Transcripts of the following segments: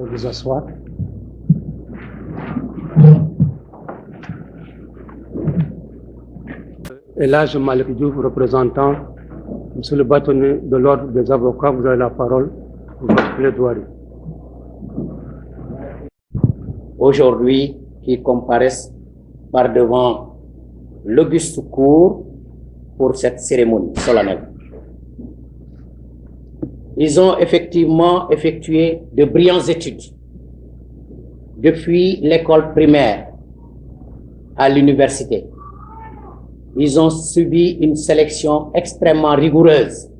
Vous asseoir. Et là, je Malik Diouf, représentant Monsieur le bâtonnier de l'ordre des avocats, vous avez la parole pour votre plaidoirie. Aujourd'hui, qui comparaissent par devant l'auguste cour pour cette cérémonie solennelle. Ils ont effectivement effectué de brillantes études depuis l'école primaire à l'université. Ils ont subi une sélection extrêmement rigoureuse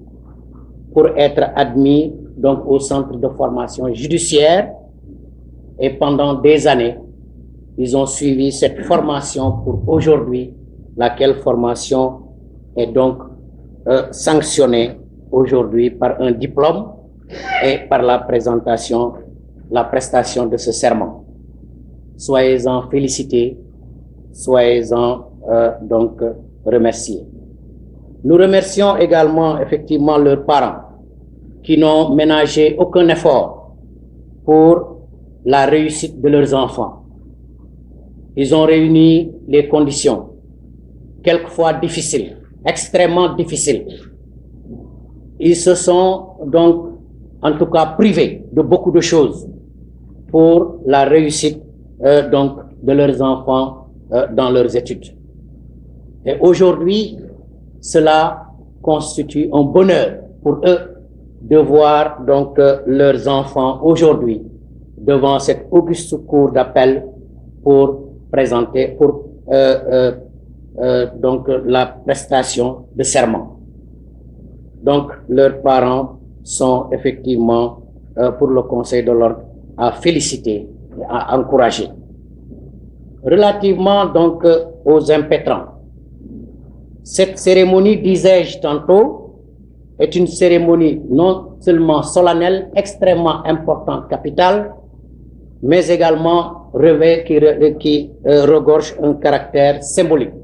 pour être admis donc au centre de formation judiciaire et pendant des années, ils ont suivi cette formation pour aujourd'hui, laquelle formation est donc sanctionnée aujourd'hui par un diplôme et par la prestation de ce serment. Soyez-en félicités, soyez-en donc remerciés. Nous remercions également effectivement leurs parents qui n'ont ménagé aucun effort pour la réussite de leurs enfants. Ils ont réuni les conditions, quelquefois difficiles, extrêmement difficiles. Ils se sont donc, en tout cas, privés de beaucoup de choses pour la réussite donc de leurs enfants dans leurs études. Et aujourd'hui, cela constitue un bonheur pour eux de voir donc leurs enfants aujourd'hui devant cette auguste cour d'appel pour présenter donc la prestation de serment. Donc leurs parents sont effectivement pour le Conseil de l'ordre à féliciter, à encourager. Relativement donc aux impétrants, cette cérémonie, disais-je tantôt, est une cérémonie non seulement solennelle, extrêmement importante, capitale, mais également qui regorge un caractère symbolique.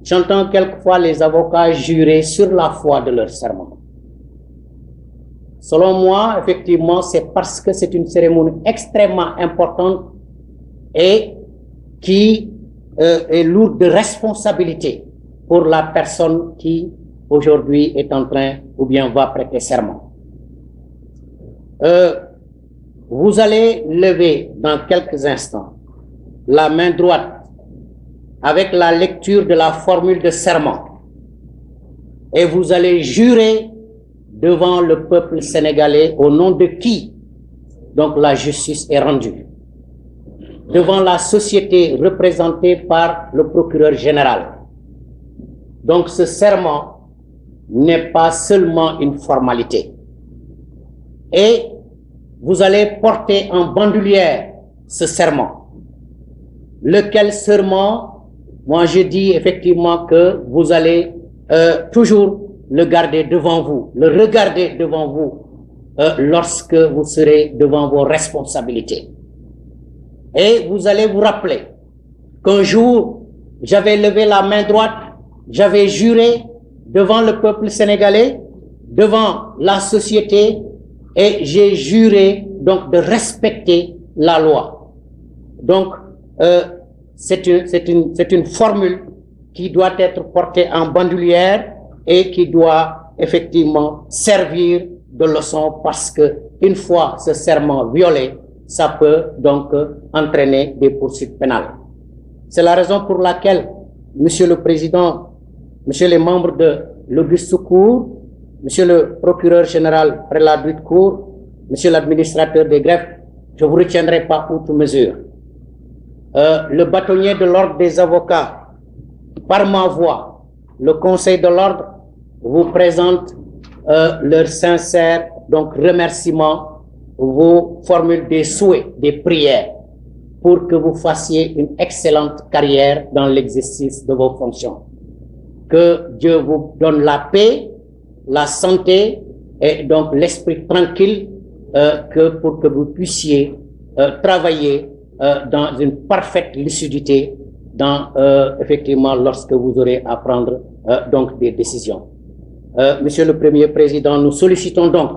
J'entends quelquefois les avocats jurer sur la foi de leur serment. Selon moi, effectivement, c'est parce que c'est une cérémonie extrêmement importante et qui est lourde de responsabilité pour la personne qui aujourd'hui est en train ou bien va prêter serment. Vous allez lever dans quelques instants la main droite avec la lecture de la formule de serment et vous allez jurer devant le peuple sénégalais au nom de qui donc la justice est rendue, devant la société représentée par le procureur général. Donc ce serment n'est pas seulement une formalité. Et vous allez porter en bandoulière ce serment, lequel serment, moi je dis effectivement que vous allez toujours le garder devant vous, le regarder devant vous lorsque vous serez devant vos responsabilités. Et vous allez vous rappeler qu'un jour, j'avais levé la main droite, j'avais juré devant le peuple sénégalais, devant la société, et j'ai juré donc de respecter la loi. Donc, c'est une formule qui doit être portée en bandoulière et qui doit effectivement servir de leçon parce que une fois ce serment violé, ça peut donc entraîner des poursuites pénales. C'est la raison pour laquelle, Monsieur le Président, Monsieur les membres de l'auguste cour, Monsieur le procureur général près la dite cour, Monsieur l'administrateur des greffes, je ne vous retiendrai pas outre mesure. Le bâtonnier de l'ordre des avocats, par ma voix, le Conseil de l'ordre vous présente leur sincère donc remerciement, vous formule des souhaits, des prières pour que vous fassiez une excellente carrière dans l'exercice de vos fonctions. Que Dieu vous donne la paix, la santé et donc l'esprit tranquille pour que vous puissiez travailler dans une parfaite lucidité effectivement lorsque vous aurez à prendre donc des décisions. Monsieur le Premier Président, nous sollicitons donc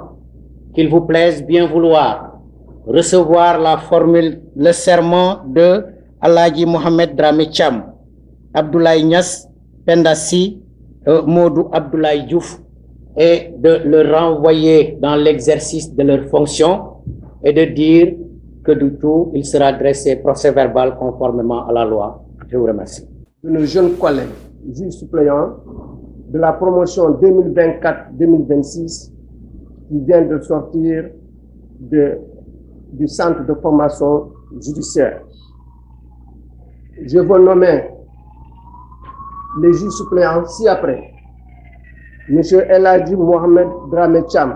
qu'il vous plaise bien vouloir recevoir la formule, le serment de Alhaji Mohamed Dramé Thiam, Abdoulaye Niass, Penda Sy, Modou Abdoulaye Diouf, et de le renvoyer dans l'exercice de leurs fonctions et de dire que du tout, il sera dressé procès-verbal conformément à la loi. Je vous remercie. De nos jeunes collègues, juges suppléants de la promotion 2024-2026 qui vient de sortir du centre de formation judiciaire. Je veux nommer les juges suppléants ci-après. Monsieur Elhadji Mohamed Dramé Thiam,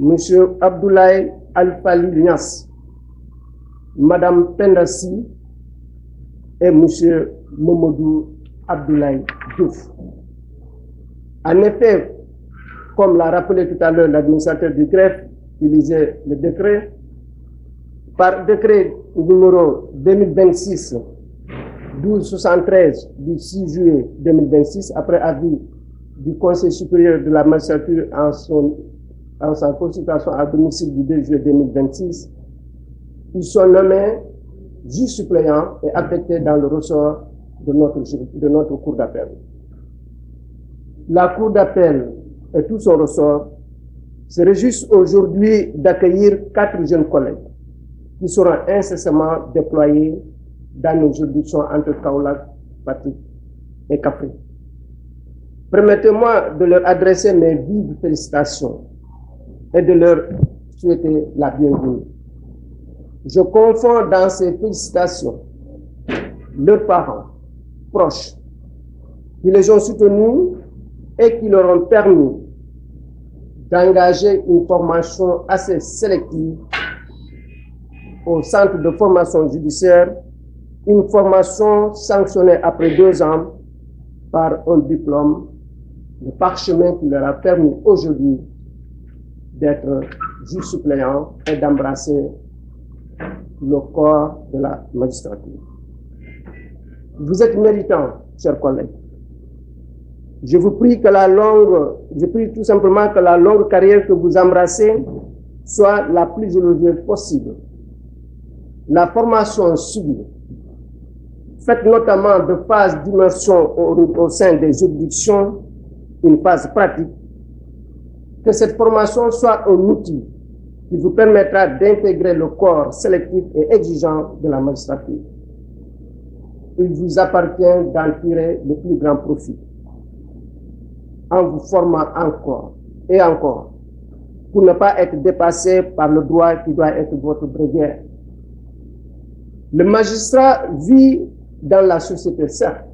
Monsieur Abdoulaye Alfali Niass, Madame Penda Sy et Monsieur Mamadou Abdoulaye Diouf. En effet, comme l'a rappelé tout à l'heure l'administrateur du greffe, qui lisait le décret, par décret numéro 2026-1273 du 6 juillet 2026, après avis du Conseil supérieur de la magistrature en sa consultation à domicile du 2 juillet 2026, ils sont nommés juges suppléants et affectés dans le ressort de notre cour d'appel. La cour d'appel et tout son ressort se réjouissent aujourd'hui d'accueillir 4 jeunes collègues qui seront incessamment déployés dans nos juridictions entre Kaolack, Fatick et Kaffrine. Permettez-moi de leur adresser mes vives félicitations et de leur souhaiter la bienvenue. Je confonds dans ces félicitations leurs parents, proches, qui les ont soutenus et qui leur ont permis d'engager une formation assez sélective au centre de formation judiciaire, une formation sanctionnée après 2 ans par un diplôme de parchemin qui leur a permis aujourd'hui d'être juge suppléant et d'embrasser le corps de la magistrature. Vous êtes méritants, chers collègues. Je prie tout simplement que la longue carrière que vous embrassez soit la plus élevée possible. La formation subie, faite notamment de phases d'immersion au sein des juridictions, une phase pratique, que cette formation soit un outil qui vous permettra d'intégrer le corps sélectif et exigeant de la magistrature. Il vous appartient d'en tirer le plus grand profit en vous formant encore et encore pour ne pas être dépassé par le droit qui doit être votre bréviaire. Le magistrat vit dans la société, certes,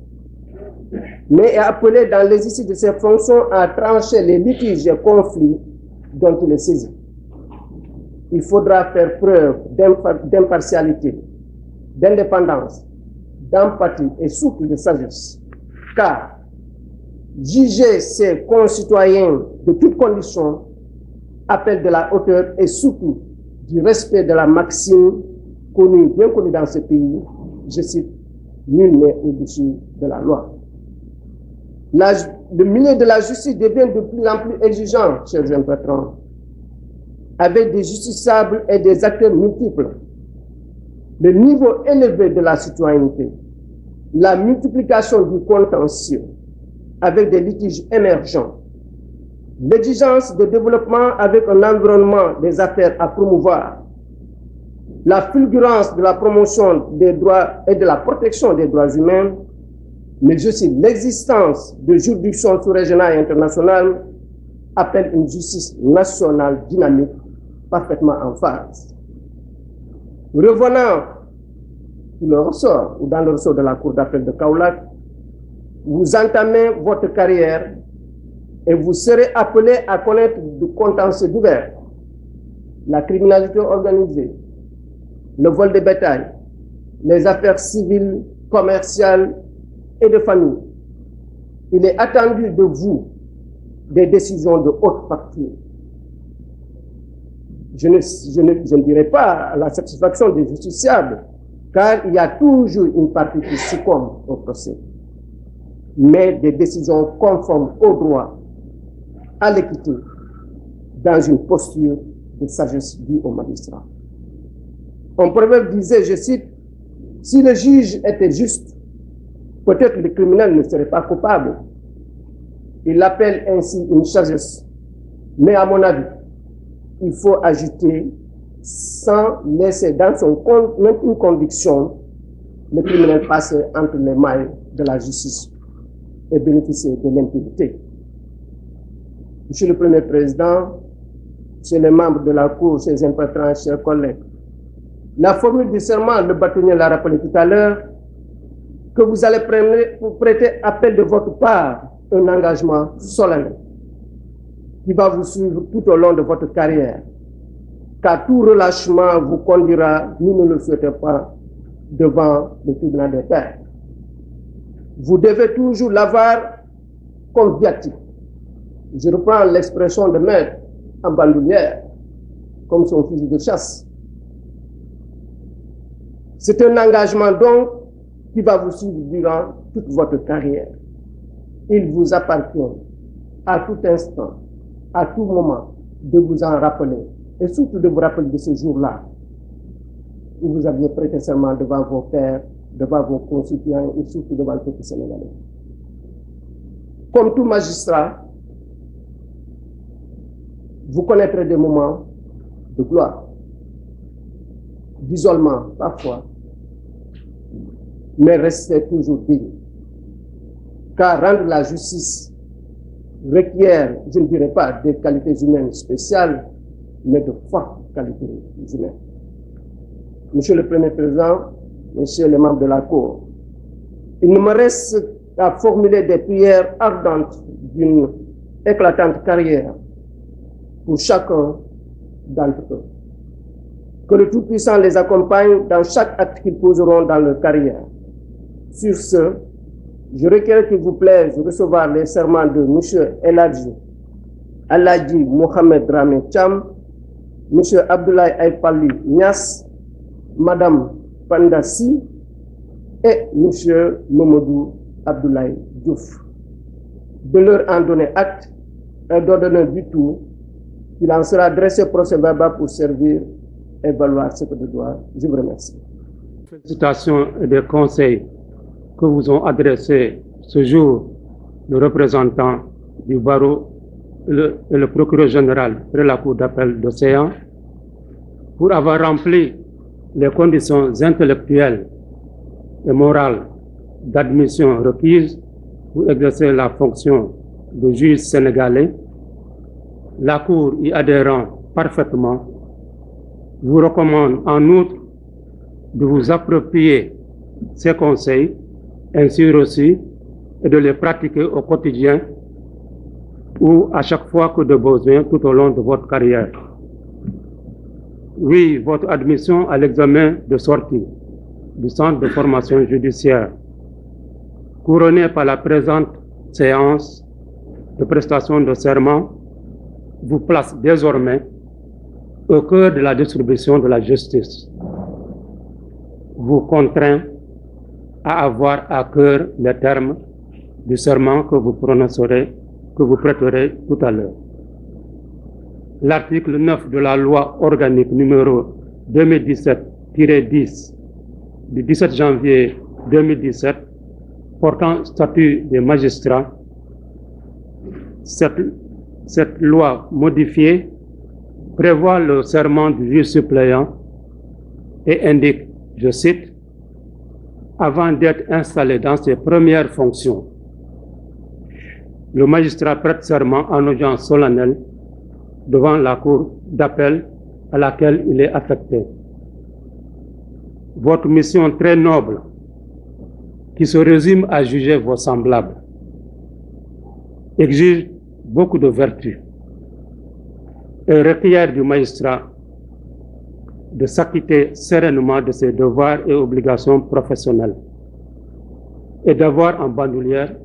mais est appelé dans l'exercice de ses fonctions à trancher les litiges et conflits dont il est saisi. Il faudra faire preuve d'impartialité, d'indépendance, d'empathie et surtout de sagesse, car juger ses concitoyens de toutes conditions appelle de la hauteur et surtout du respect de la maxime bien connue dans ce pays, je cite, nul n'est au-dessus de la loi. Le milieu de la justice devient de plus en plus exigeant, chers patrons, avec des justiciables et des acteurs multiples. Le niveau élevé de la citoyenneté, la multiplication du contentieux avec des litiges émergents, l'exigence de développement avec un environnement des affaires à promouvoir, la fulgurance de la promotion des droits et de la protection des droits humains, mais aussi l'existence de juridictions sous-régionales et internationales appellent une justice nationale dynamique parfaitement en phase. Revenant sur le ressort ou dans le ressort de la cour d'appel de Kaolack, vous entamez votre carrière et vous serez appelé à connaître de contentieux divers, la criminalité organisée, le vol de bétail, les affaires civiles, commerciales et de famille. Il est attendu de vous des décisions de haute facture. Je ne dirai pas la satisfaction des justiciables, car il y a toujours une partie qui succombe au procès, mais des décisions conformes au droit, à l'équité, dans une posture de sagesse due aux magistrats. Un proverbe disait, je cite, « Si le juge était juste, peut-être le criminel ne serait pas coupable. » Il appelle ainsi une sagesse. Mais à mon avis, il faut ajouter, sans laisser dans son compte même une conviction, le criminel passer entre les mailles de la justice et bénéficier de l'impunité. Monsieur le Premier Président, Monsieur les membres de la Cour, chers impétrants, chers collègues, la formule du serment, le bâtonnier l'a rappelé tout à l'heure, que vous allez prêter appel de votre part un engagement solennel qui va vous suivre tout au long de votre carrière, car tout relâchement vous conduira, nous ne le souhaitons pas, devant le tribunal des pairs. Vous devez toujours l'avoir comme viatique. Je reprends l'expression de maître en bandoulière, comme son fusil de chasse. C'est un engagement donc qui va vous suivre durant toute votre carrière. Il vous appartient à tout instant, à tout moment, de vous en rappeler, et surtout de vous rappeler de ce jour-là, où vous aviez prêté serment devant vos pairs, devant vos concitoyens et surtout devant le peuple sénégalais. Comme tout magistrat, vous connaîtrez des moments de gloire, d'isolement parfois, mais restez toujours digne. Car rendre la justice requiert, je ne dirais pas des qualités humaines spéciales, mais de fortes qualités humaines. Monsieur le Premier Président, Messieurs les membres de la Cour, il ne me reste qu'à formuler des prières ardentes d'une éclatante carrière pour chacun d'entre eux. Que le Tout-Puissant les accompagne dans chaque acte qu'ils poseront dans leur carrière. Sur ce, je requiers qu'il vous plaise de recevoir les serments de M. Aladji Mohamed Dramé Cham, M. Abdoulaye Aïpali Nias, Mme Pandassi et M. Mamadou Abdoulaye Diouf. De leur en donner acte et d'ordonner du tout qu'il en sera dressé procès-verbal pour servir et valoir ce que de droit. Je vous remercie. Félicitations et des conseils que vous ont adressés ce jour le représentant du barreau et le procureur général de la Cour d'appel d'Océan pour avoir rempli les conditions intellectuelles et morales d'admission requises pour exercer la fonction de juge sénégalais. La Cour y adhérant parfaitement vous recommande en outre de vous approprier ces conseils ainsi reçus et de les pratiquer au quotidien ou à chaque fois que de besoin tout au long de votre carrière. Oui, votre admission à l'examen de sortie du centre de formation judiciaire, couronnée par la présente séance de prestation de serment, vous place désormais au cœur de la distribution de la justice. Vous contraint à avoir à cœur les termes du serment que vous prononcerez, que vous prêterez tout à l'heure. L'article 9 de la loi organique numéro 2017-10 du 17 janvier 2017 portant statut des magistrats, cette loi modifiée prévoit le serment du juge suppléant et indique, je cite, « Avant d'être installé dans ses premières fonctions, le magistrat prête serment en audience solennelle devant la cour d'appel à laquelle il est affecté. Votre mission très noble, qui se résume à juger vos semblables, exige beaucoup de vertus et requiert du magistrat de s'acquitter sereinement de ses devoirs et obligations professionnelles et d'avoir en bandoulière,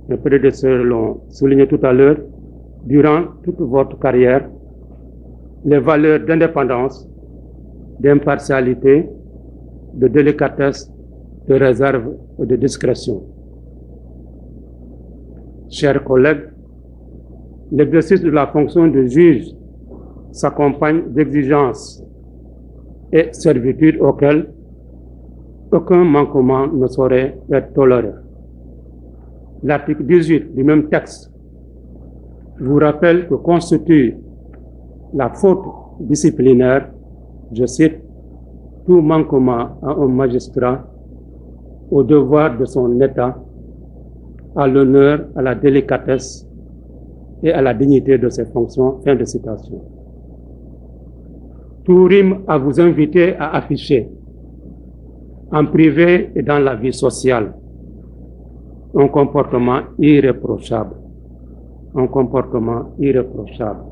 mes prédécesseurs l'ont souligné tout à l'heure, durant toute votre carrière, les valeurs d'indépendance, d'impartialité, de délicatesse, de réserve et de discrétion. Chers collègues, l'exercice de la fonction de juge s'accompagne d'exigences et servitudes auxquelles aucun manquement ne saurait être toléré. L'article 18 du même texte vous rappelle que constitue la faute disciplinaire, je cite, tout manquement à un magistrat au devoir de son État, à l'honneur, à la délicatesse et à la dignité de ses fonctions. Fin de citation. Tout rime à vous inviter à afficher, en privé et dans la vie sociale, un comportement irréprochable. Un comportement irréprochable.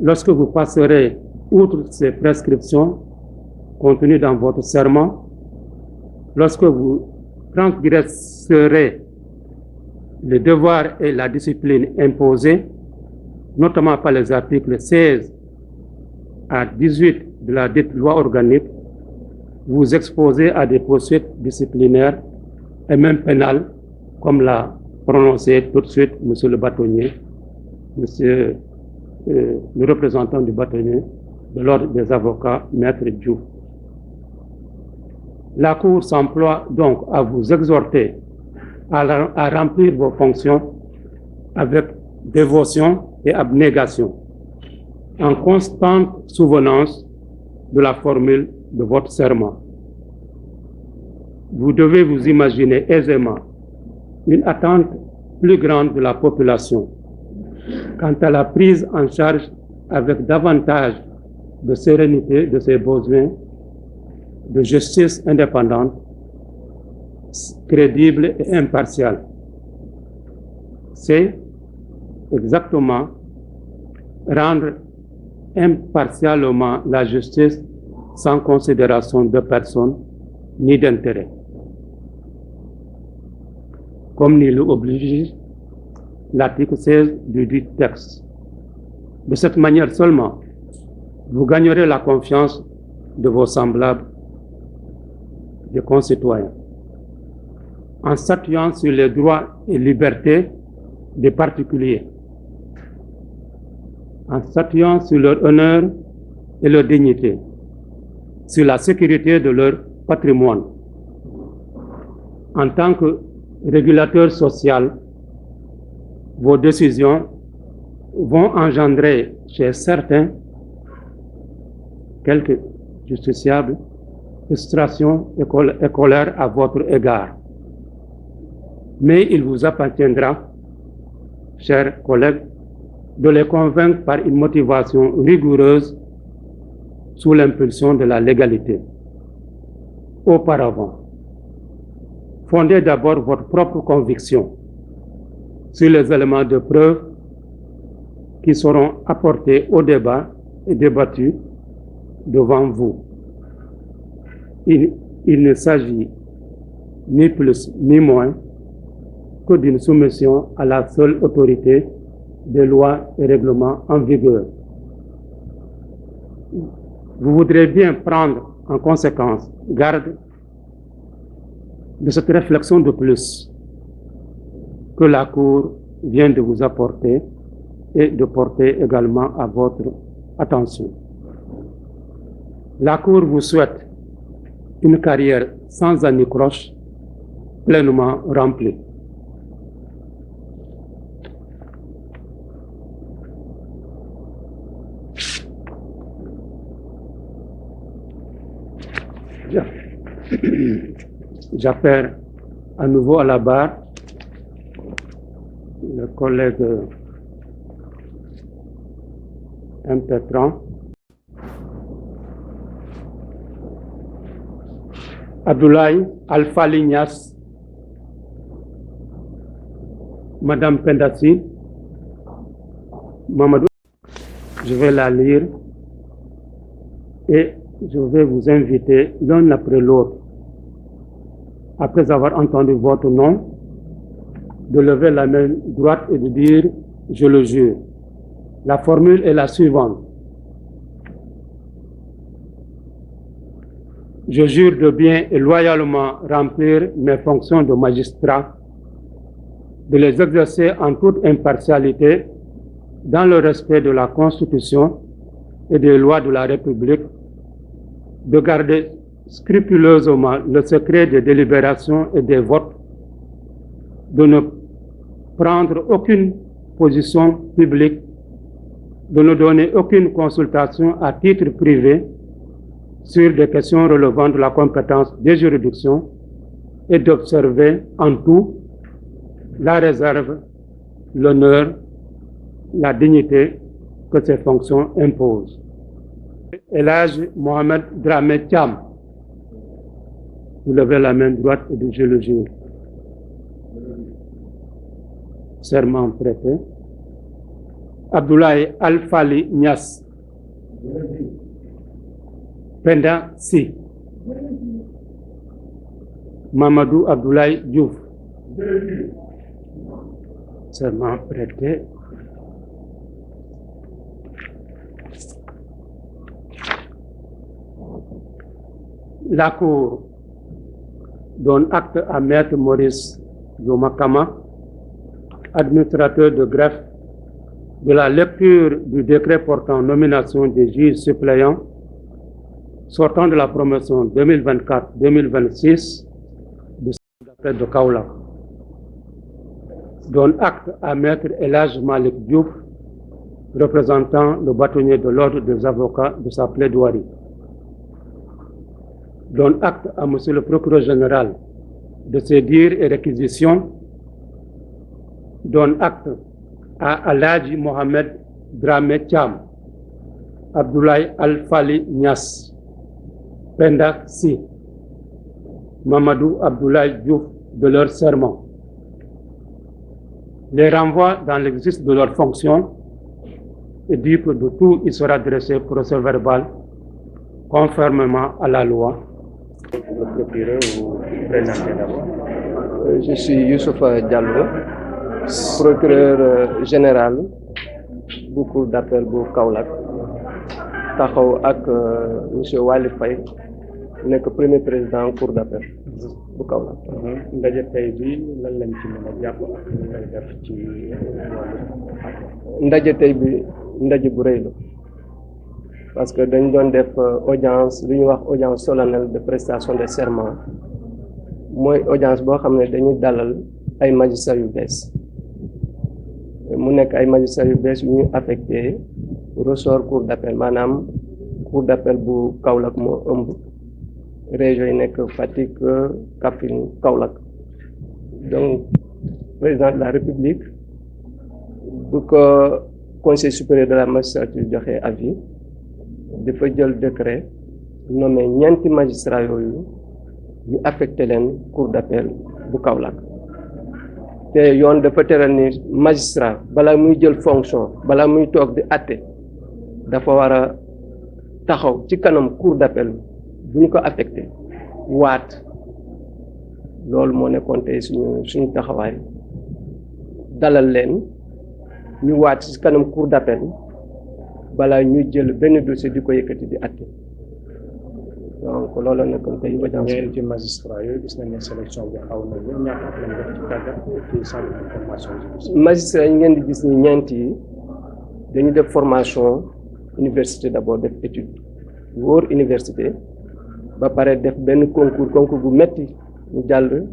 Lorsque vous passerez outre ces prescriptions contenues dans votre serment, lorsque vous transgresserez les devoirs et la discipline imposés, notamment par les articles 16 à 18 de la dite loi organique, vous exposez à des poursuites disciplinaires et même pénales, comme l'a prononcé tout de suite Monsieur le bâtonnier, Monsieur le représentant du bâtonnier de l'ordre des avocats, Maître Diouf. La Cour s'emploie donc à vous exhorter à remplir vos fonctions avec dévotion et abnégation, en constante souvenance de la formule de votre serment. Vous devez vous imaginer aisément une attente plus grande de la population quant à la prise en charge avec davantage de sérénité de ses besoins, de justice indépendante, crédible et impartiale. C'est exactement rendre impartialement la justice sans considération de personne ni d'intérêt, comme nous l'oblige l'article 16 du dit texte. De cette manière seulement, vous gagnerez la confiance de vos semblables, des concitoyens, en s'appuyant sur les droits et libertés des particuliers, en s'appuyant sur leur honneur et leur dignité, sur la sécurité de leur patrimoine. En tant que régulateur social, vos décisions vont engendrer chez certains, quelques justiciables, frustration et colère à votre égard. Mais il vous appartiendra, chers collègues, de les convaincre par une motivation rigoureuse sous l'impulsion de la légalité. Auparavant, fondez d'abord votre propre conviction sur les éléments de preuve qui seront apportés au débat et débattus devant vous. Il ne s'agit ni plus ni moins que d'une soumission à la seule autorité des lois et règlements en vigueur. Vous voudrez bien prendre en conséquence garde de cette réflexion de plus que la Cour vient de vous apporter et de porter également à votre attention. La Cour vous souhaite une carrière sans anicroche, pleinement remplie. J'appelle à nouveau à la barre le collègue impétrant, Abdoulaye Alpha Lignas, Madame Pendassi, Mamadou. Je vais la lire et je vais vous inviter l'un après l'autre, après avoir entendu votre nom, de lever la main droite et de dire « Je le jure ». La formule est la suivante. Je jure de bien et loyalement remplir mes fonctions de magistrat, de les exercer en toute impartialité dans le respect de la Constitution et des lois de la République, de garder scrupuleusement le secret des délibérations et des votes, de ne prendre aucune position publique, de ne donner aucune consultation à titre privé sur des questions relevant de la compétence des juridictions et d'observer en tout la réserve, l'honneur, la dignité que ces fonctions imposent. El Hadji Mohamed Dramé Thiam, vous levez la main droite et je le jure. Serment prêté. Abdoulaye Al-Fali Niass. Penda Si. Mamadou Abdoulaye Diouf. Serment prêté. La Cour donne acte à Maître Maurice Yomakama, administrateur de greffe, de la lecture du décret portant nomination des juges suppléants sortant de la promotion 2024-2026 de Kaolack. Donne acte à Maître El Hadji Malick Diouf, représentant le bâtonnier de l'ordre des avocats, de sa plaidoirie. Donne acte à Monsieur le procureur général de ses dires et réquisitions. Donne acte à El Hadji Mohamed Dramé Thiam, Abdoulaye Al-Fali Niass, Penda Si, Mamadou Abdoulaye Diouf de leur serment. Les renvoie dans l'exercice de leurs fonctions et dit que de tout il sera dressé procès-verbal conformément à la loi. Le procureur, vous présentez d'abord. Je suis Youssoufa Diallo, procureur général bu cour d'appel bu Kaolack, taxaw ak monsieur Wali Faye nekk premier président cour d'appel bu Kaolack. Ndaje tey bi lan lañ ci mën a jàpp ak lu ngay def ci ndaje tey bi ndaje bu rëy la parce que dañ doon def audience lu ñuy wax audience solennelle de prestation de serment mooy audience boo xam ne dañuy dalal ay magistrats yu bees mu nekk ay magistrats yu bees yu ñuy affecté ressort cour d'appel maanaam cour d'appel bu Kaolack moo ëmb région yi nekk Fatick, Kaffrine, Kaolack. Donc président de la République bu ko conseil supérieur de la magistrature joxe avis dafa jël décret nommé ñeenti magistrat yooyu ñu affecté leen cour d'appel bu Kaolack te yoon dafa tere ni magistrat balaa muy jël fonction balaa muy toog di àtte dafa war a taxaw ci kanam cour d'appel bu ñu ko affecté waat loolu moo nekkoon tey suñu taxawaay dalal leen ñu waat ci kanam cour d'appel balaa ñuy jël benn dossier di ko yëkkati di àtte donc loolu nekkoon tey audience. ñeenti magistrat yooyu gis nañ ne sélection bi xaw na ñoom ñaata at lañ def ci tàggat ci centre de formation judiciaire. magistrat yi ngeen di gis ni ñeent yi dañu def formation université d'abord def étude wóor université ba pare def benn concours bu metti ñu jàll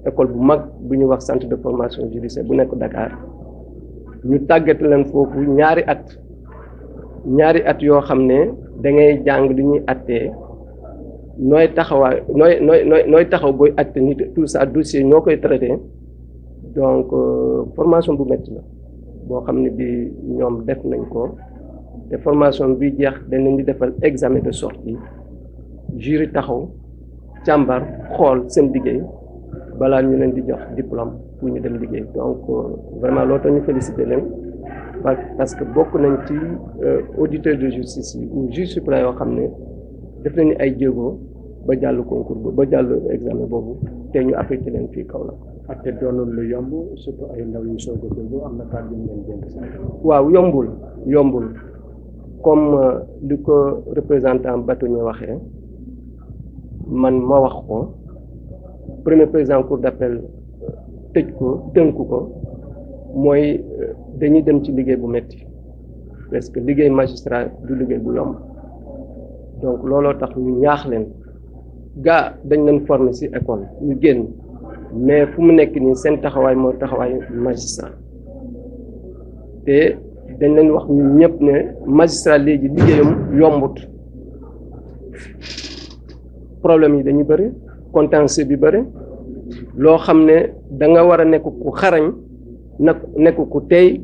école bu mag bu ñuy wax centre de formation judiciaire bu nekk Dakar ñu tàggat leen foofu ñaari at yoo xam ne da ngay jàng li ñuy attee nooy taxawaay nooy taxaw booy atte nit tout ça dossier ñoo koy traité donc formation bu metti la boo xam ne bi ñoom def nañ ko te formation bi jeex dañ leen di defal examen de sortie jury taxaw càmbar xool seen liggéey balaa ñu leen di jox diplôme pour ñu dem liggéey donc vraiment loolu tax ñu félicité leen parce que bokk nañ ci auditeur de justice yi ou juge suppléant yoo xam ne def nañu ay jéego ba jàll concours ba jàll examen boobu te ñu affecté leen fii Kaolack. ak te doonul lu yomb surtout ay ndaw yu soog a dugg am na kàddu yu ngeen dénk sax. waaw yombul comme li ko représentant bâtonnier waxee man ma wax ko premier président cour d'appel tënk ko mooy dañuy dem ci liggéey bu metti parce que liggéey magistrat du liggéey bu yomb donc looloo tax ñu ñaax leen gaa dañ leen former ci école ñu génn mais fu mu nekk nii seen taxawaay mooy taxawaay magistrat te dañ leen wax ñun ñëpp ne magistrat léegi liggéeyam yombut problème yi dañuy bëri contentieux bi bëri loo xam ne da nga war a nekk ku xarañ nekk ku tey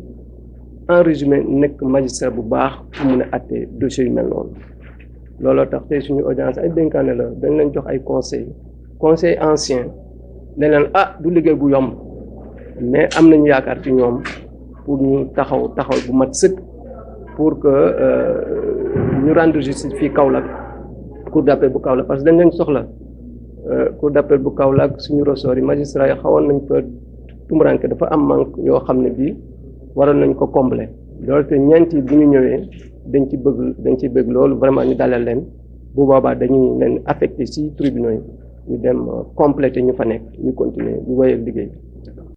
en résumé nekk magistrat bu baax fu mun a àtte dossier yu mel noonu looloo tax tey suñu audience ay dénkaane la dañ leen jox ay conseil ancien ne leen du liggéey bu yomb mais am nañu yaakaar ci ñoom pour ñu taxaw bu mat sëkk pour que ñu rendre justice fii Kaolack cour d'appel bu Kaolack parce que dañ leen soxla cour d'appel bu Kaolack suñu ressort yi magistrat yi xawoon nañ fa tumuranke dafa am manque yoo xam ne bii waroon nañ ko combler loolu te ñeenti bu ñu ñëwee dañ ci bëgg loolu vraiment ñu dalal leen bu boobaa dañuy leen affecté ci tribunaux yi ñu dem compléter ñu fa nekk ñu continuer ñu wéyal liggéey bi